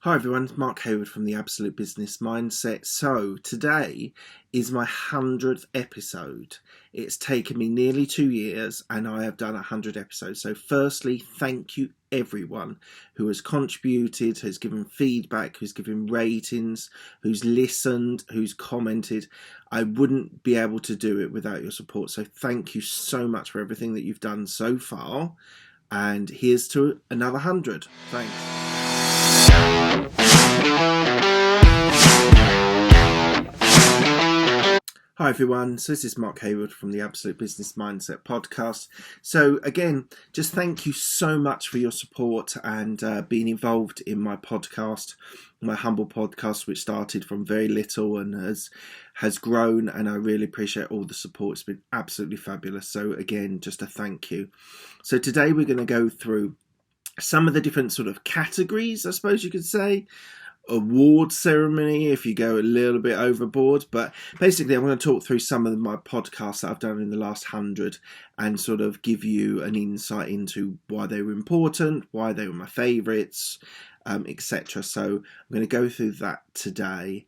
Hi everyone, it's Mark Hayward from the Absolute Business Mindset. So today is my 100th episode. It's taken me nearly 2 years and I have done 100 episodes. So firstly, thank you everyone who has contributed, has given feedback, who's given ratings, who's listened, who's commented. I wouldn't be able to do it without your support. So thank you so much for everything that you've done so far. And here's to another 100. Thanks. Hi everyone, so this is Mark Hayward from the Absolute Business Mindset podcast. So again, just thank you so much for your support and being involved in my podcast, my humble podcast, which started from very little and has grown, and I really appreciate all the support. It's been absolutely fabulous. So again, just a thank you. So today we're going to go through some of the different sort of categories, I suppose you could say, award ceremony if you go a little bit overboard, but basically I'm going to talk through some of my podcasts that I've done in the last 100 and sort of give you an insight into why they were important, why they were my favorites, etc. So I'm going to go through that today.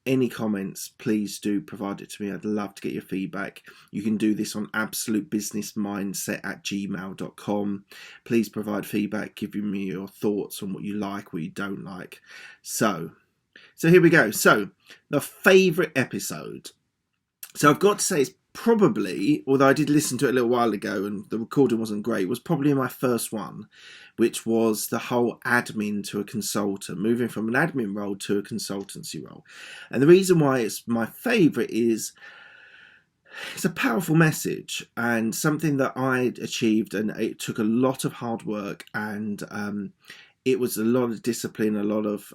Any comments, please do provide it to me. I'd love to get your feedback. You can do this on absolutebusinessmindset@gmail.com. Please provide feedback, giving me your thoughts on what you like, what you don't like. So here we go. So the favourite episode. So I've got to say it's probably, although I did listen to it a little while ago and the recording wasn't great, was probably my first one, which was the whole admin to a consultant, moving from an admin role to a consultancy role. And the reason why it's my favourite is it's a powerful message and something that I'd achieved, and it took a lot of hard work, and it was a lot of discipline, a lot of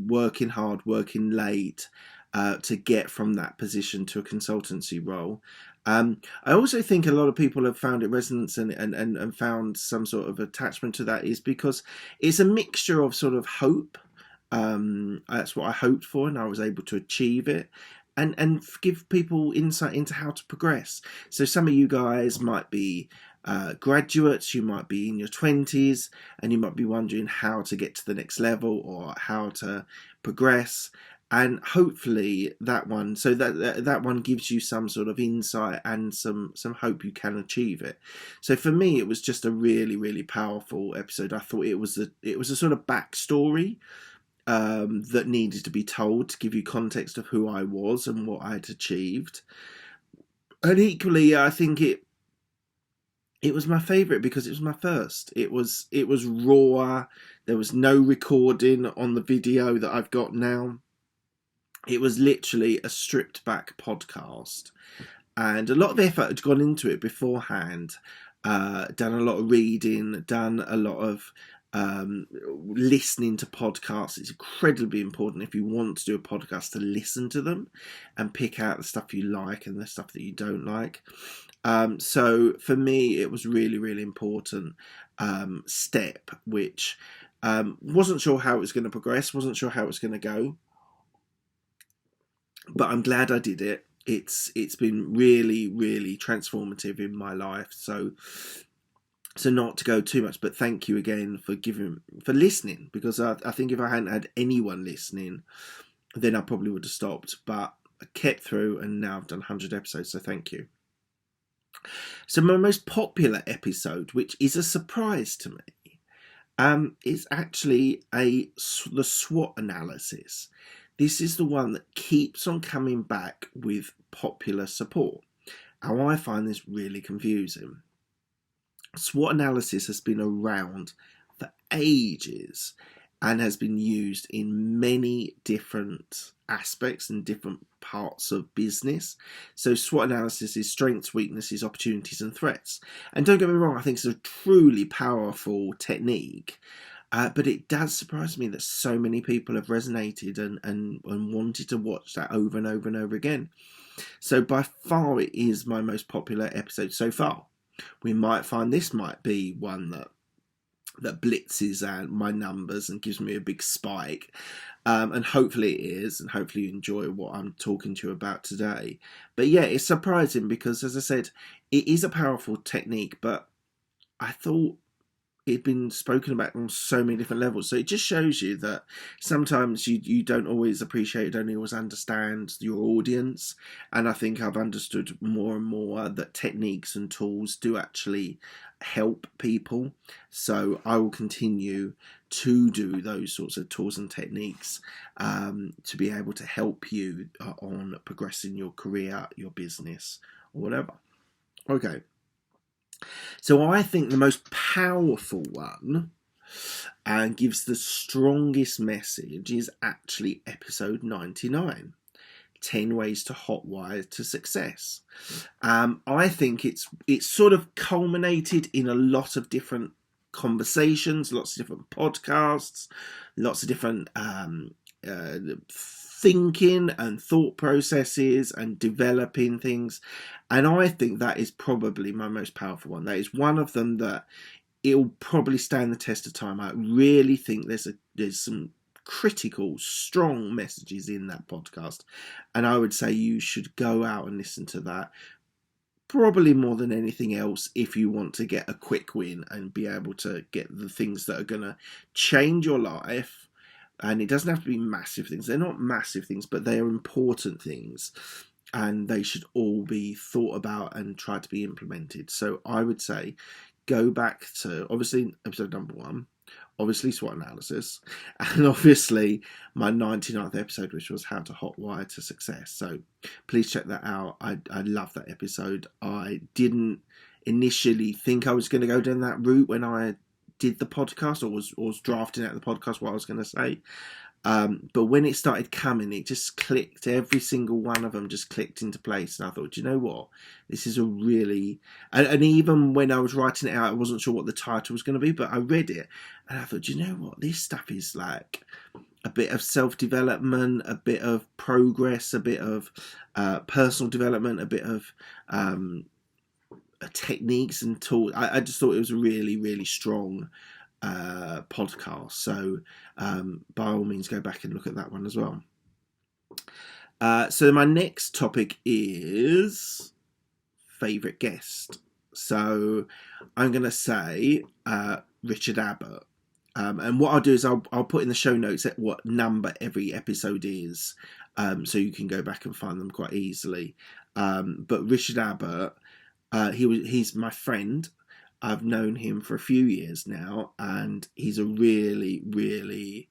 working hard, working late, to get from that position to a consultancy role. I also think a lot of people have found it resonance and found some sort of attachment to that, is because it's a mixture of sort of hope. That's what I hoped for, and I was able to achieve it. And give people insight into how to progress. So some of you guys might be graduates, you might be in your 20s, and you might be wondering how to get to the next level or how to progress. And hopefully that one, so that one gives you some sort of insight and some hope you can achieve it. So for me, it was just a really, really powerful episode. I thought it was a sort of backstory that needed to be told to give you context of who I was and what I'd achieved. And equally, I think it was my favourite because it was my first. It was raw. There was no recording on the video that I've got now. It was literally a stripped back podcast, and a lot of effort had gone into it beforehand. Done a lot of reading, done a lot of listening to podcasts. It's incredibly important if you want to do a podcast to listen to them and pick out the stuff you like and the stuff that you don't like. So for me, it was really, really important step, which wasn't sure how it was going to progress, wasn't sure how it was going to go, but I'm glad I did it. It's been really, really transformative in my life. So not to go too much, but thank you again for listening, because I think if I hadn't had anyone listening, then I probably would have stopped. But I kept through, and now I've done 100 episodes. So thank you. So my most popular episode, which is a surprise to me, is actually the SWOT analysis. This is the one that keeps on coming back with popular support. Now, I find this really confusing. SWOT analysis has been around for ages and has been used in many different aspects and different parts of business. So SWOT analysis is strengths, weaknesses, opportunities and threats. And don't get me wrong, I think it's a truly powerful technique. But it does surprise me that so many people have resonated and wanted to watch that over and over and over again. So by far it is my most popular episode so far. We might find this might be one that blitzes out my numbers and gives me a big spike. And hopefully it is, and hopefully you enjoy what I'm talking to you about today. But yeah, it's surprising because, as I said, it is a powerful technique, but I thought it'd been spoken about on so many different levels. So it just shows you that sometimes you don't always appreciate, don't always understand your audience. And I think I've understood more and more that techniques and tools do actually help people. So I will continue to do those sorts of tools and techniques to be able to help you on progressing your career, your business, or whatever. Okay. So I think the most powerful one and gives the strongest message is actually episode 99, 10 Ways to Hotwire to Success. I think it's sort of culminated in a lot of different conversations, lots of different podcasts, lots of different thinking and thought processes and developing things, and I think that is probably my most powerful one. That is one of them that it'll probably stand the test of time. I really think there's some critical, strong messages in that podcast, and I would say you should go out and listen to that, probably more than anything else, if you want to get a quick win and be able to get the things that are going to change your life. And it doesn't have to be massive things. They're not massive things, but they are important things. And they should all be thought about and tried to be implemented. So I would say go back to, obviously, episode number 1, obviously SWOT analysis, and obviously my 99th episode, which was how to hotwire to success. So please check that out. I love that episode. I didn't initially think I was going to go down that route when I did the podcast, or was drafting out the podcast what I was going to say, but when it started coming, it just clicked. Every single one of them just clicked into place, and I thought, you know what, this is a really, and even when I was writing it out, I wasn't sure what the title was going to be, but I read it and I thought, you know what, this stuff is like a bit of self-development, a bit of progress, a bit of personal development, a bit of techniques and tools. I just thought it was a really, really strong podcast. So by all means, go back and look at that one as well. So my next topic is favourite guest. So I'm going to say Richard Abbott. And what I'll do is I'll put in the show notes at what number every episode is, so you can go back and find them quite easily. But Richard Abbott, he's my friend. I've known him for a few years now, and he's a really, really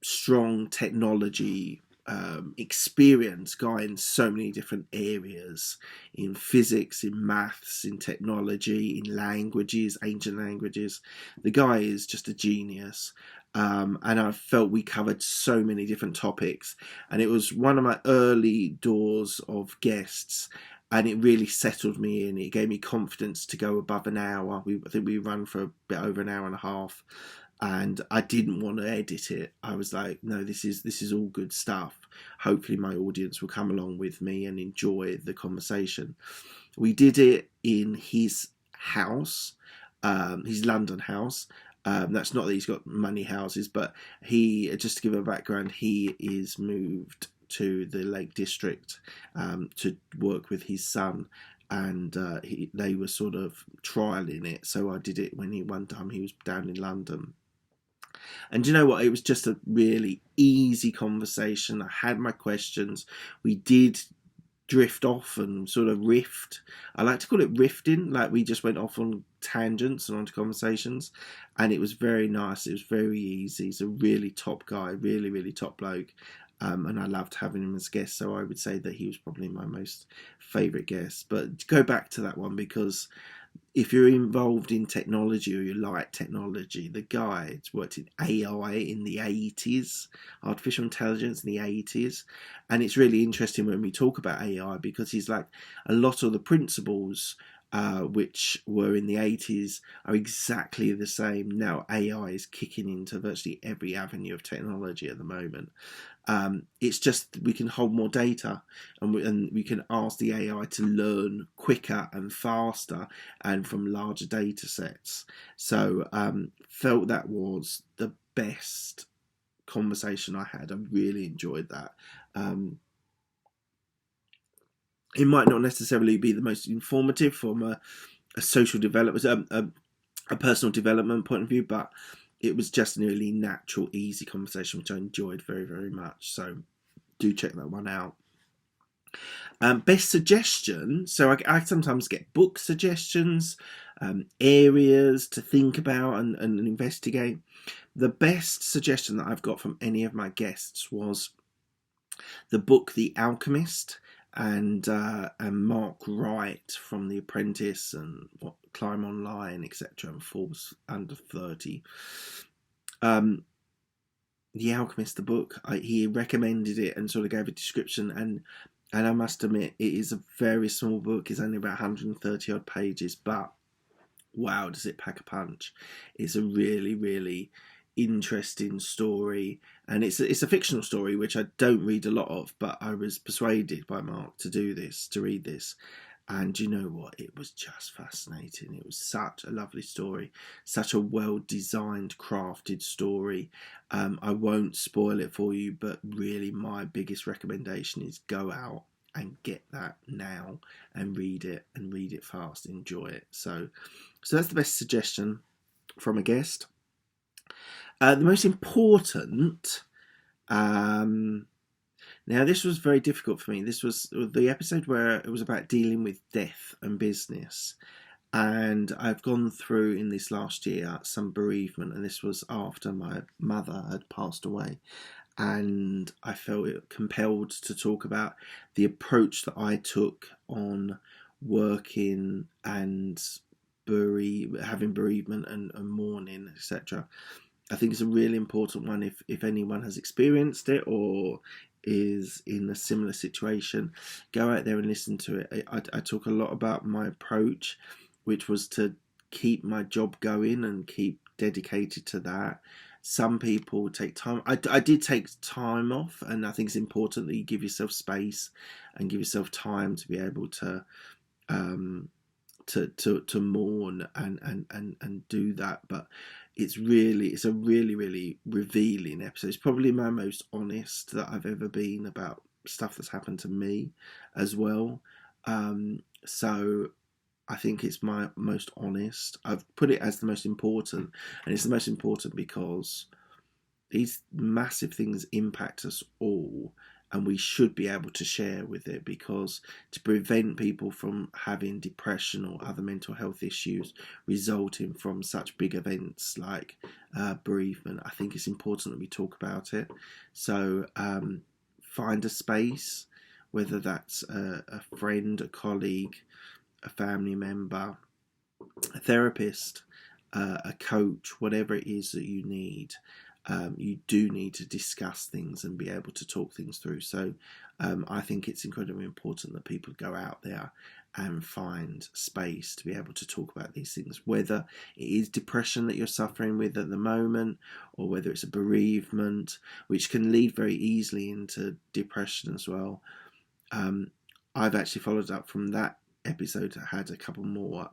strong technology experienced guy in so many different areas, in physics, in maths, in technology, in languages, ancient languages. The guy is just a genius. And I felt we covered so many different topics, and it was one of my early doors of guests. And it really settled me in. It gave me confidence to go above an hour. I think we ran for a bit over an hour and a half, and I didn't want to edit it. I was like, no, this is all good stuff. Hopefully my audience will come along with me and enjoy the conversation. We did it in his house, his London house. That's not that he's got money houses, but he, just to give a background, he is moved to the Lake District to work with his son, and they were sort of trialing it. So I did it when one time he was down in London. And you know what? It was just a really easy conversation. I had my questions. We did drift off and sort of rift. I like to call it rifting. Like, we just went off on tangents and onto conversations, and it was very nice. It was very easy. He's a really top guy, really, really top bloke. And I loved having him as a guest, so I would say that he was probably my most favourite guest. But go back to that one, because if you're involved in technology or you like technology, the guy worked in AI in the 80s, artificial intelligence in the 80s, and it's really interesting when we talk about AI, because he's like, a lot of the principles which were in the 80s are exactly the same now. AI is kicking into virtually every avenue of technology at the moment. It's just we can hold more data, and we can ask the AI to learn quicker and faster and from larger data sets. So felt that was the best conversation I had. I really enjoyed that. It might not necessarily be the most informative from a social development, a personal development point of view, but it was just a really natural, easy conversation, which I enjoyed very, very much. So do check that one out. Best suggestion. So I sometimes get book suggestions, areas to think about and investigate. The best suggestion that I've got from any of my guests was the book The Alchemist, and Mark Wright from The Apprentice and Climb Online, etc., and Forbes Under 30. The Alchemist, the book, he recommended it and sort of gave a description, and I must admit, it is a very small book. It's only about 130 odd pages, but wow, does it pack a punch. It's a really, really interesting story, and it's a fictional story, which I don't read a lot of, but I was persuaded by Mark to read this, and you know what, it was just fascinating. It was such a lovely story, such a well designed, crafted story. I won't spoil it for you, but really my biggest recommendation is go out and get that now and read it fast, enjoy it. So that's the best suggestion from a guest. The most important, now this was very difficult for me. This was the episode where it was about dealing with death and business. And I've gone through in this last year some bereavement, and this was after my mother had passed away. And I felt compelled to talk about the approach that I took on working and having bereavement and mourning, etc. I think it's a really important one if anyone has experienced it or is in a similar situation. Go out there and listen to it. I talk a lot about my approach, which was to keep my job going and keep dedicated to that. Some people take time. I did take time off, and I think it's important that you give yourself space and give yourself time to be able to mourn and do that. But it's a really, really revealing episode. It's probably my most honest that I've ever been about stuff that's happened to me as well. So I think it's my most honest. I've put it as the most important, and it's the most important because these massive things impact us all, and we should be able to share with it, because to prevent people from having depression or other mental health issues resulting from such big events like bereavement, I think it's important that we talk about it. So find a space, whether that's a friend, a colleague, a family member, a therapist, a coach, whatever it is that you need. You do need to discuss things and be able to talk things through. So I think it's incredibly important that people go out there and find space to be able to talk about these things, whether it is depression that you're suffering with at the moment, or whether it's a bereavement, which can lead very easily into depression as well. I've actually followed up from that episode. I had a couple more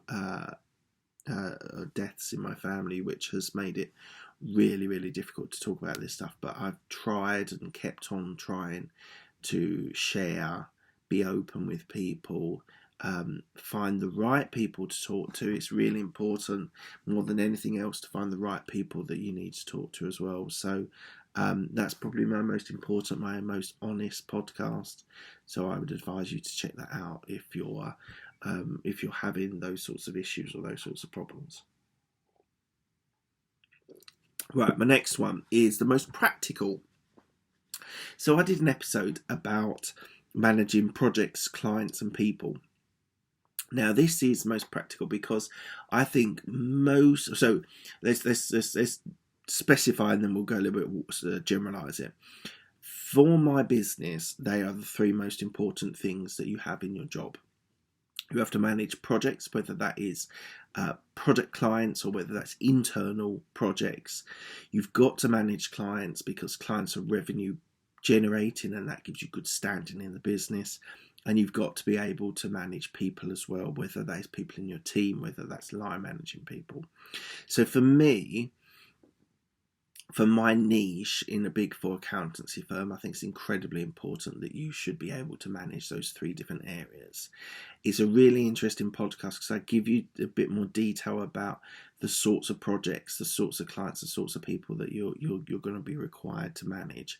deaths in my family, which has made it really, really difficult to talk about this stuff. But I've tried and kept on trying to share, be open with people, find the right people to talk to. It's really important, more than anything else, to find the right people that you need to talk to as well. So that's probably my most important, my most honest podcast. So I would advise you to check that out if you're having those sorts of issues or those sorts of problems. Right, my next one is the most practical. So I did an episode about managing projects, clients, and people. Now this is most practical because I think most. So let's specify, and then we'll go a little bit generalize it. For my business, they are the three most important things that you have in your job. You have to manage projects, whether that is product clients or whether that's internal projects. You've got to manage clients because clients are revenue generating, and that gives you good standing in the business. And you've got to be able to manage people as well, whether that's people in your team, whether that's line managing people. So for me, for my niche in a big four accountancy firm, I think it's incredibly important that you should be able to manage those 3 different areas. It's a really interesting podcast because I give you a bit more detail about the sorts of projects, the sorts of clients, the sorts of people that you're going to be required to manage.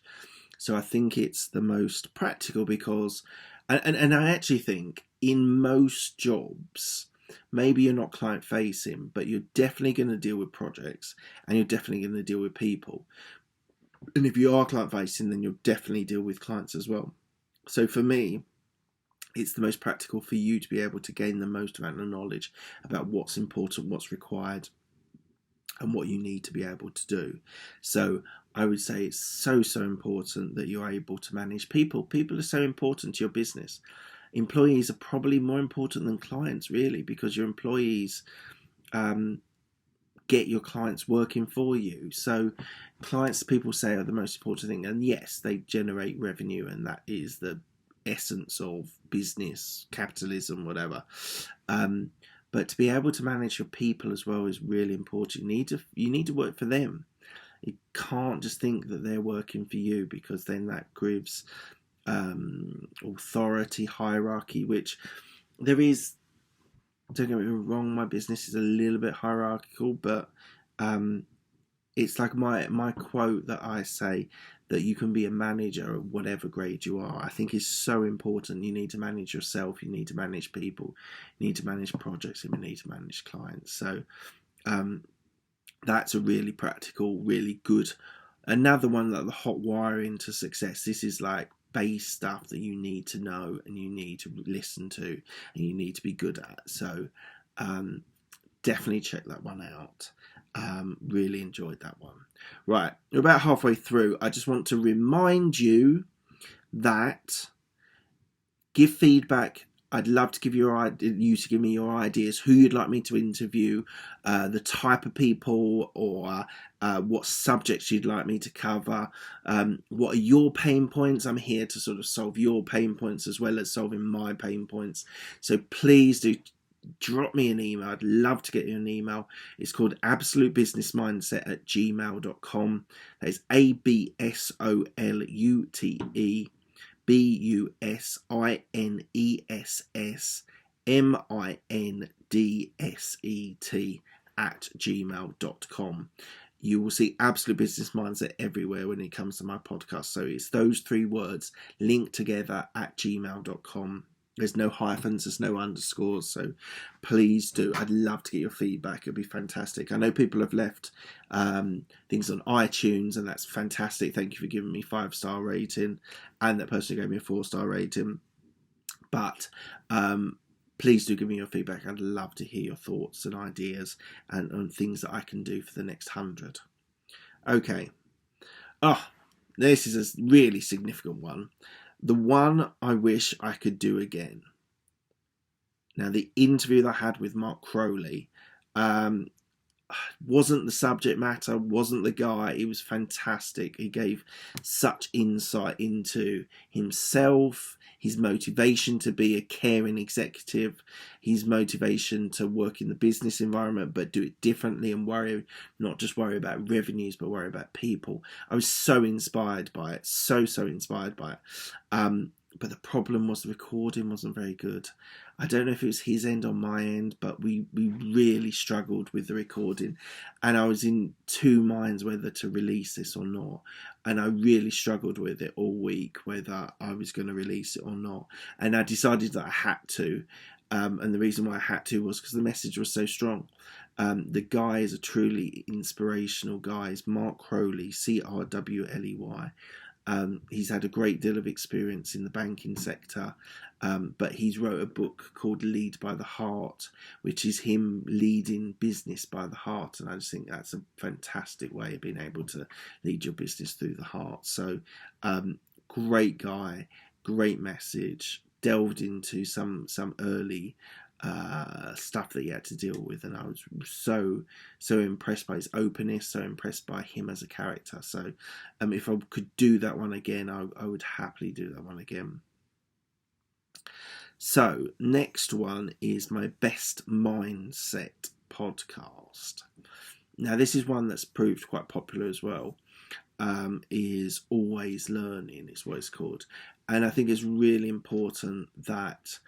So I think it's the most practical because, and I actually think in most jobs, maybe you're not client facing, but you're definitely going to deal with projects and you're definitely going to deal with people. And if you are client facing, then you'll definitely deal with clients as well. So for me, it's the most practical for you to be able to gain the most amount of knowledge about what's important, what's required, and what you need to be able to do. So I would say it's so important that you're able to manage people. People are so important to your business. Employees are probably more important than clients, really, because your employees get your clients working for you. So clients, people say, are the most important thing. And yes, they generate revenue, and that is the essence of business, capitalism, whatever. But to be able to manage your people as well is really important. You need to work for them. You can't just think that they're working for you, because then that gives authority, hierarchy, which there is. Don't get me wrong, my business is a little bit hierarchical, but it's like my quote that I say, that you can be a manager at whatever grade you are, I think is so important. You need to manage yourself, you need to manage people, you need to manage projects, and you need to manage clients. So that's a really practical, really good. Another one, like the hot wiring to success. This is like base stuff that you need to know and you need to listen to and you need to be good at. So definitely check that one out. Really enjoyed that one. Right, we're about halfway through. I just want to remind you that give feedback. I'd love to give you to give me your ideas, who you'd like me to interview, the type of people, or what subjects you'd like me to cover. What are your pain points? I'm here to sort of solve your pain points as well as solving my pain points. So please do drop me an email. I'd love to get you an email. It's called absolutebusinessmindset@gmail.com. That is ABSOLUTE BUSINESSMINDSET You will see Absolute Business Mindset everywhere when it comes to my podcast. So it's those 3 words linked together at gmail.com. There's no hyphens, there's no underscores, so please do. I'd love to get your feedback. It'd be fantastic. I know people have left things on iTunes, and that's fantastic. Thank you for giving me 5-star rating, and that person who gave me a 4-star rating. But please do give me your feedback. I'd love to hear your thoughts and ideas and things that I can do for the next 100. Okay. This is a really significant one. The one I wish I could do again. Now, the interview that I had with Mark Crowley wasn't the subject matter, wasn't the guy. He was fantastic. He gave such insight into himself, his motivation to be a caring executive, his motivation to work in the business environment but do it differently and not just worry about revenues but worry about people. I was so inspired by it, so inspired by it. But the problem was the recording wasn't very good. I don't know if it was his end or my end, but we really struggled with the recording. And I was in 2 minds whether to release this or not. And I really struggled with it all week, whether I was going to release it or not. And I decided that I had to. And the reason why I had to was because the message was so strong. The guy is a truly inspirational guy. He's Mark Crowley, Crwley. He's had a great deal of experience in the banking sector, but he's wrote a book called Lead by the Heart, which is him leading business by the heart. And I just think that's a fantastic way of being able to lead your business through the heart. So great guy, great message, delved into some early stuff that he had to deal with, and I was so impressed by his openness, so impressed by him as a character. So if I could do that one again, I would happily do that one again. So next one is my best mindset podcast. Now, this is one that's proved quite popular as well. Is always learning, is what it's called. And I think it's really important that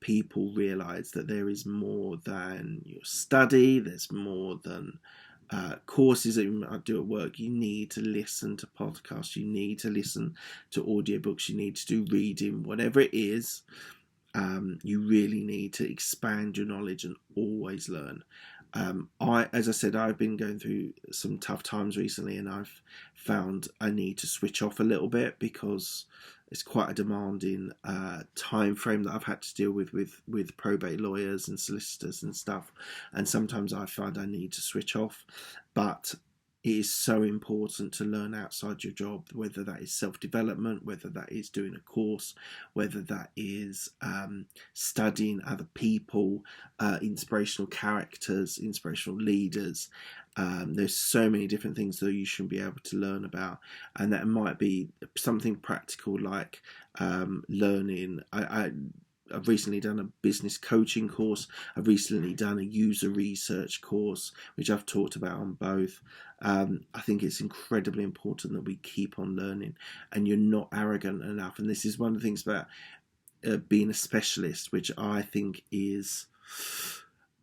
people realise that there is more than your study, there's more than courses that you might do at work. You need to listen to podcasts, you need to listen to audiobooks, you need to do reading, whatever it is. You really need to expand your knowledge and always learn. As I said, I've been going through some tough times recently, and I've found I need to switch off a little bit because it's quite a demanding time frame that I've had to deal with probate lawyers and solicitors and stuff. And sometimes I find I need to switch off, but it is so important to learn outside your job, whether that is self-development, whether that is doing a course, whether that is studying other people, inspirational characters, inspirational leaders. There's so many different things that you should be able to learn about, and that might be something practical like learning. I've recently done a business coaching course. I've recently done a user research course, which I've talked about on both. I think it's incredibly important that we keep on learning, and you're not arrogant enough. And this is one of the things about being a specialist, which I think is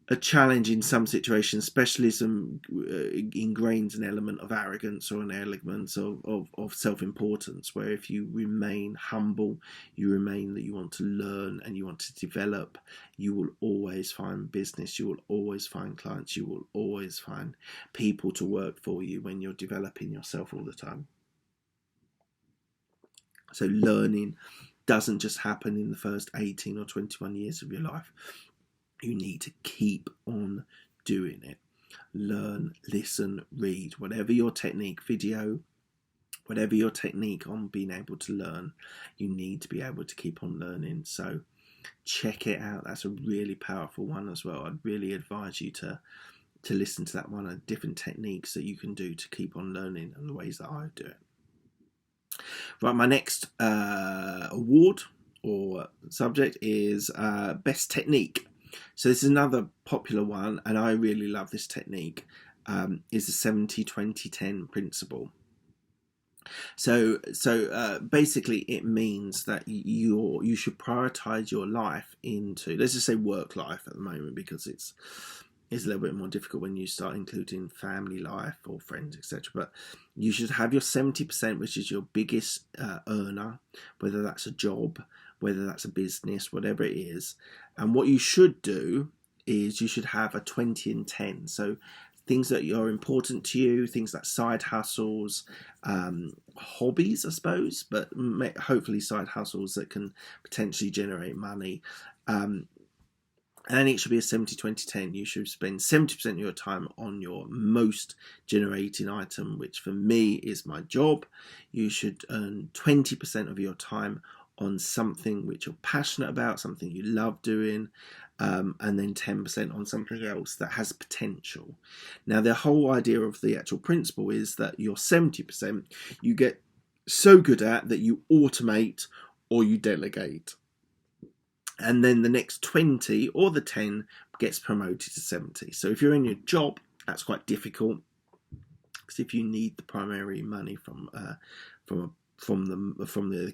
a challenge in some situations. Specialism ingrains an element of arrogance or an element of self-importance, where if you remain humble, you remain that you want to learn and you want to develop, you will always find business, you will always find clients, you will always find people to work for you when you're developing yourself all the time. So learning doesn't just happen in the first 18 or 21 years of your life. You need to keep on doing it. Learn, listen, read. Whatever your technique, video, whatever your technique on being able to learn, you need to be able to keep on learning. So check it out. That's a really powerful one as well. I'd really advise you to listen to that one, and different techniques that you can do to keep on learning and the ways that I do it. Right, my next award or subject is Best Technique. So this is another popular one, and I really love this technique. Is the 70-20-10 principle. So basically, it means that you should prioritize your life into, let's just say, work life at the moment, because it's a little bit more difficult when you start including family life or friends, etc. But you should have your 70%, which is your biggest earner, whether that's a job, whether that's a business, whatever it is. And what you should do is you should have a 20 and 10. So things that are important to you, things like side hustles, hobbies, I suppose, but hopefully side hustles that can potentially generate money. And it should be a 70-20-10. You should spend 70% of your time on your most generating item, which for me is my job. You should earn 20% of your time on something which you're passionate about, something you love doing, and then 10% on something else that has potential. Now, the whole idea of the actual principle is that your 70% you get so good at that you automate or you delegate. And then the next 20 or the 10 gets promoted to 70. So if you're in your job, that's quite difficult, because if you need the primary money from the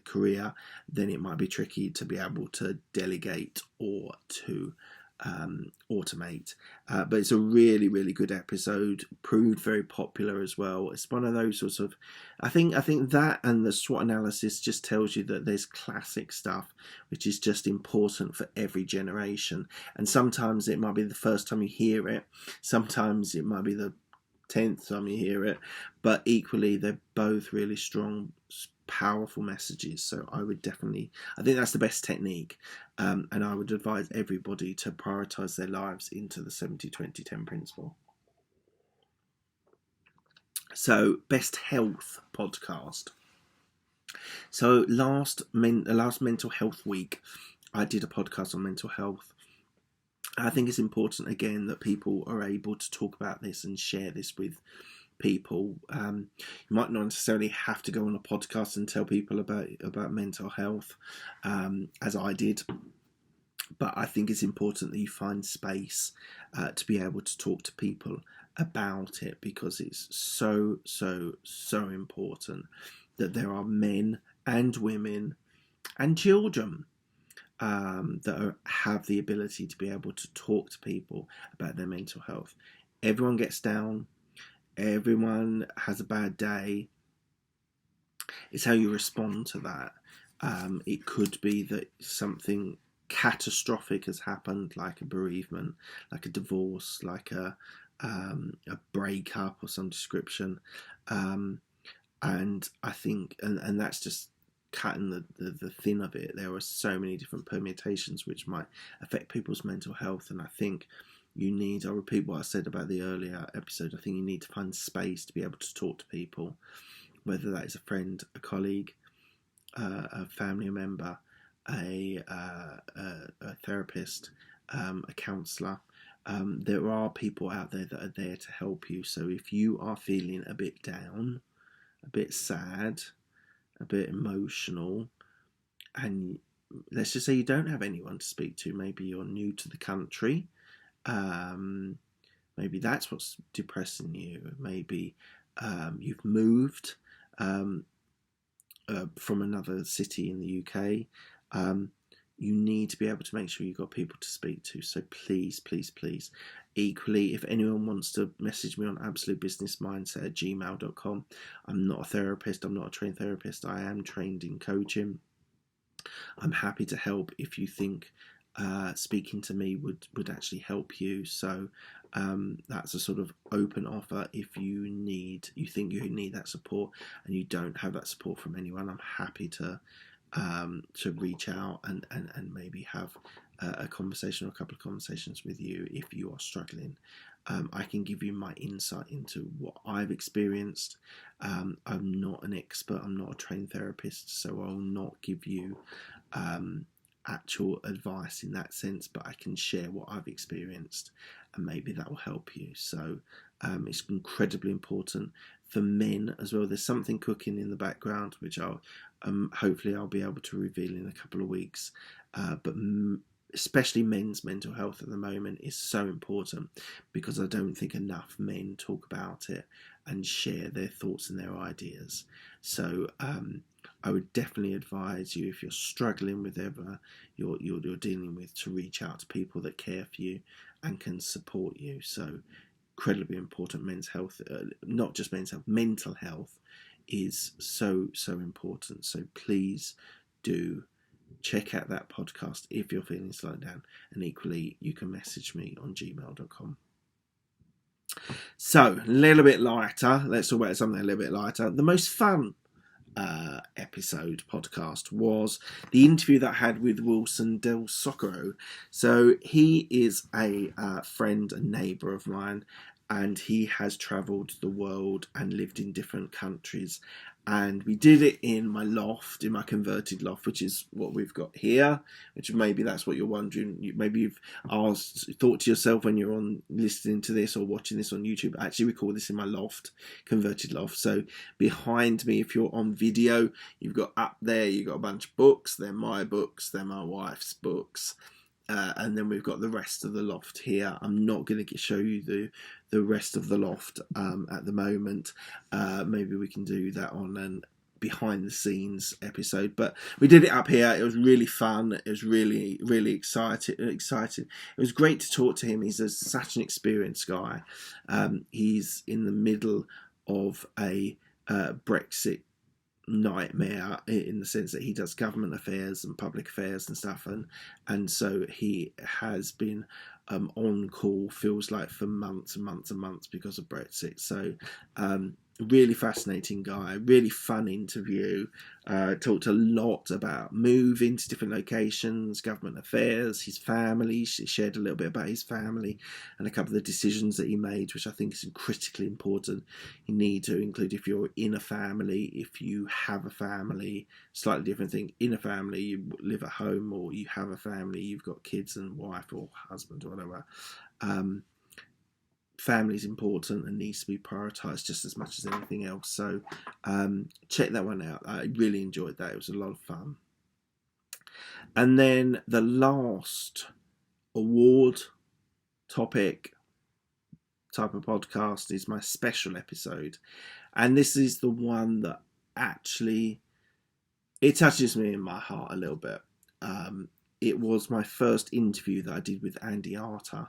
career, then it might be tricky to be able to delegate or to automate. But it's a really, really good episode, proved very popular as well. It's one of those sorts of, I think that and the SWOT analysis just tells you that there's classic stuff which is just important for every generation. And sometimes it might be the first time you hear it, sometimes it might be the 10th time you hear it, but equally they're both really strong, powerful messages. So I think that's the best technique, and I would advise everybody to prioritize their lives into the 70-20-10 principle. So Best Health podcast. So last mental health week, I did a podcast on mental health. I think it's important, again, that people are able to talk about this and share this with people. You might not necessarily have to go on a podcast and tell people about mental health, as I did, but I think it's important that you find space to be able to talk to people about it, because it's so important that there are men and women and children that have the ability to be able to talk to people about their mental health. Everyone gets down. Everyone has a bad day. It's how you respond to that. It could be that something catastrophic has happened, like a bereavement, like a divorce, like a breakup or some description. And I think, and that's just cutting the thin of it. There are so many different permutations which might affect people's mental health, and I think you need, I'll repeat what I said about the earlier episode, I think you need to find space to be able to talk to people, whether that is a friend, a colleague, a family member, a therapist, a counsellor. There are people out there that are there to help you. So if you are feeling a bit down, a bit sad, a bit emotional, and let's just say you don't have anyone to speak to, maybe you're new to the country, maybe that's what's depressing you, maybe you've moved from another city in the UK, you need to be able to make sure you've got people to speak to. So please. Equally, if anyone wants to message me on absolutebusinessmindset@gmail.com, I'm not a therapist, I'm not a trained therapist, I am trained in coaching. I'm happy to help if you think speaking to me would actually help you. So that's a sort of open offer. If you think you need that support and you don't have that support from anyone, I'm happy to reach out and maybe have a conversation or a couple of conversations with you if you are struggling. I can give you my insight into what I've experienced. I'm not an expert, I'm not a trained therapist, so I'll not give you actual advice in that sense, but I can share what I've experienced and maybe that will help you. So it's incredibly important for men as well. There's something cooking in the background which I'll hopefully I'll be able to reveal in a couple of weeks, but especially men's mental health at the moment is so important, because I don't think enough men talk about it and share their thoughts and their ideas. So I would definitely advise you, if you're struggling with whatever you're dealing with, to reach out to people that care for you and can support you. So incredibly important. Men's health, not just men's health, mental health is so important. So please do check out that podcast if you're feeling slightly down, and equally you can message me on gmail.com. So a little bit lighter, let's talk about something a little bit lighter. The most fun podcast was the interview that I had with Wilson Del Socorro. So he is a friend and neighbour of mine, and he has travelled the world and lived in different countries. And we did it in my loft, in my converted loft, which is what we've got here, which maybe that's what you're wondering. Maybe you've thought to yourself when you're listening to this or watching this on YouTube, I actually record this in my loft, converted loft. So behind me, if you're on video, you've got up there, you've got a bunch of books. They're my books, they're my wife's books. And then we've got the rest of the loft here. I'm not going to show you the rest of the loft at the moment. Maybe we can do that on an behind the scenes episode. But we did it up here. It was really fun. It was really exciting. It was great to talk to him. He's such an experienced guy. He's in the middle of a Brexit nightmare, in the sense that he does government affairs and public affairs and stuff, and so he has been on call, feels like, for months and months because of Brexit. So really fascinating guy, really fun interview. Talked a lot about moving to different locations, government affairs, his family. She shared a little bit about his family and a couple of the decisions that he made, which I think is critically important. You need to include, if you're in a family, if you have a family, slightly different thing. In a family, you live at home, or you have a family, you've got kids and wife or husband or whatever. Family is important and needs to be prioritised just as much as anything else. So check that one out. I really enjoyed that. It was a lot of fun. And then the last award topic type of podcast is my special episode. And this is the one that actually, it touches me in my heart a little bit. It was my first interview that I did with Andy Arter.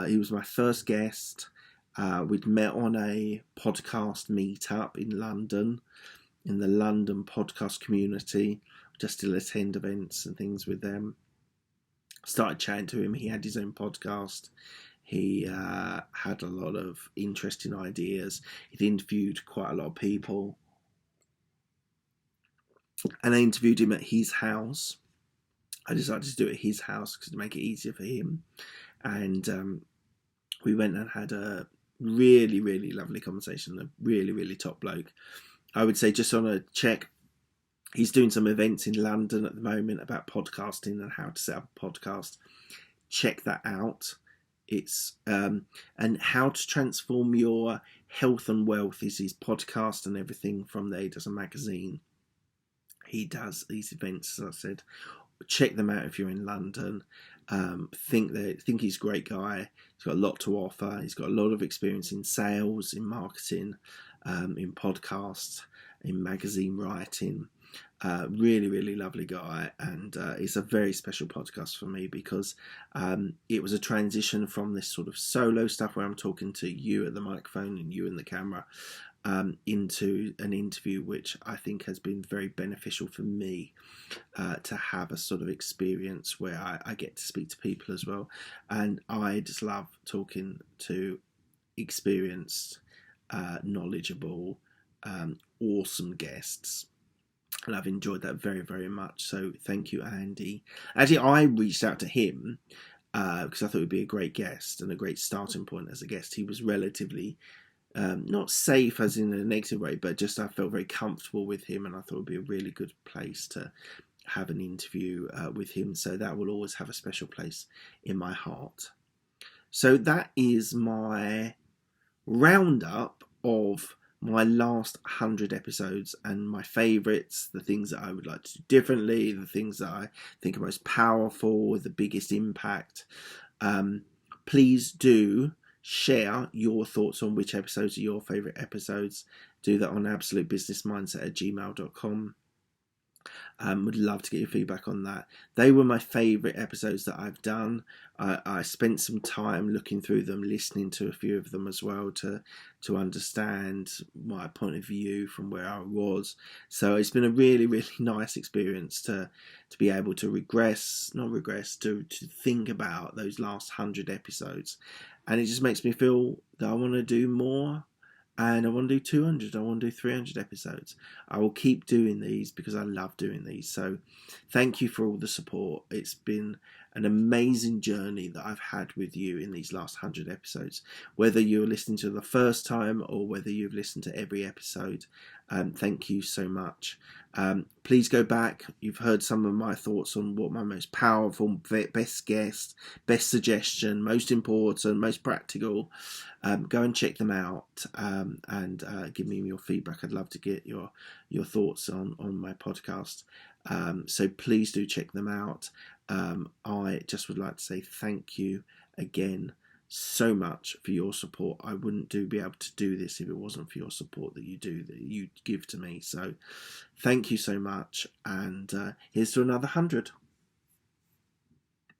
He was my first guest. We'd met on a podcast meetup in London, in the London podcast community, just to attend events and things with them. Started chatting to him. He had his own podcast. He had a lot of interesting ideas. He'd interviewed quite a lot of people. And I interviewed him at his house. I decided to do it at his house to make it easier for him. And we went and had a really, really lovely conversation. A really, really top bloke. I would say, just on a check, he's doing some events in London at the moment about podcasting and how to set up a podcast. Check that out. It's and how to transform your health and wealth is his podcast, and everything from there. He does a magazine. He does these events, as I said. Check them out if you're in London. Think he's a great guy. He's got a lot to offer. He's got a lot of experience in sales, in marketing, in podcasts, in magazine writing. Really, really lovely guy, and it's a very special podcast for me because it was a transition from this sort of solo stuff where I'm talking to you at the microphone and you in the camera, into an interview which I think has been very beneficial for me, to have a sort of experience where I get to speak to people as well. And I just love talking to experienced, knowledgeable, awesome guests. And I've enjoyed that very, very much. So thank you, Andy. Actually, I reached out to him because I thought he'd be a great guest and a great starting point as a guest. He was relatively not safe as in a negative way, but just I felt very comfortable with him, and I thought it would be a really good place to have an interview with him. So that will always have a special place in my heart. So that is my roundup of my last 100 episodes and my favourites, the things that I would like to do differently, the things that I think are most powerful, the biggest impact. Please do share your thoughts on which episodes are your favourite episodes. Do that on absolutebusinessmindset@gmail.com. Would love to get your feedback on that. They were my favourite episodes that I've done. I spent some time looking through them, listening to a few of them as well to understand my point of view from where I was. So it's been a really, really nice experience to be able to to think about those last 100 episodes. And it just makes me feel that I want to do more. And I want to do 200, I want to do 300 episodes. I will keep doing these because I love doing these. So thank you for all the support. It's been an amazing journey that I've had with you in these last 100 episodes. Whether you're listening to the first time or whether you've listened to every episode, thank you so much. Please go back. You've heard some of my thoughts on what my most powerful, best guest, best suggestion, most important, most practical. Go and check them out, and give me your feedback. I'd love to get your thoughts on my podcast. So please do check them out. I just would like to say thank you again so much for your support. I wouldn't be able to do this if it wasn't for your support that you give to me. So thank you so much, and here's to another 100.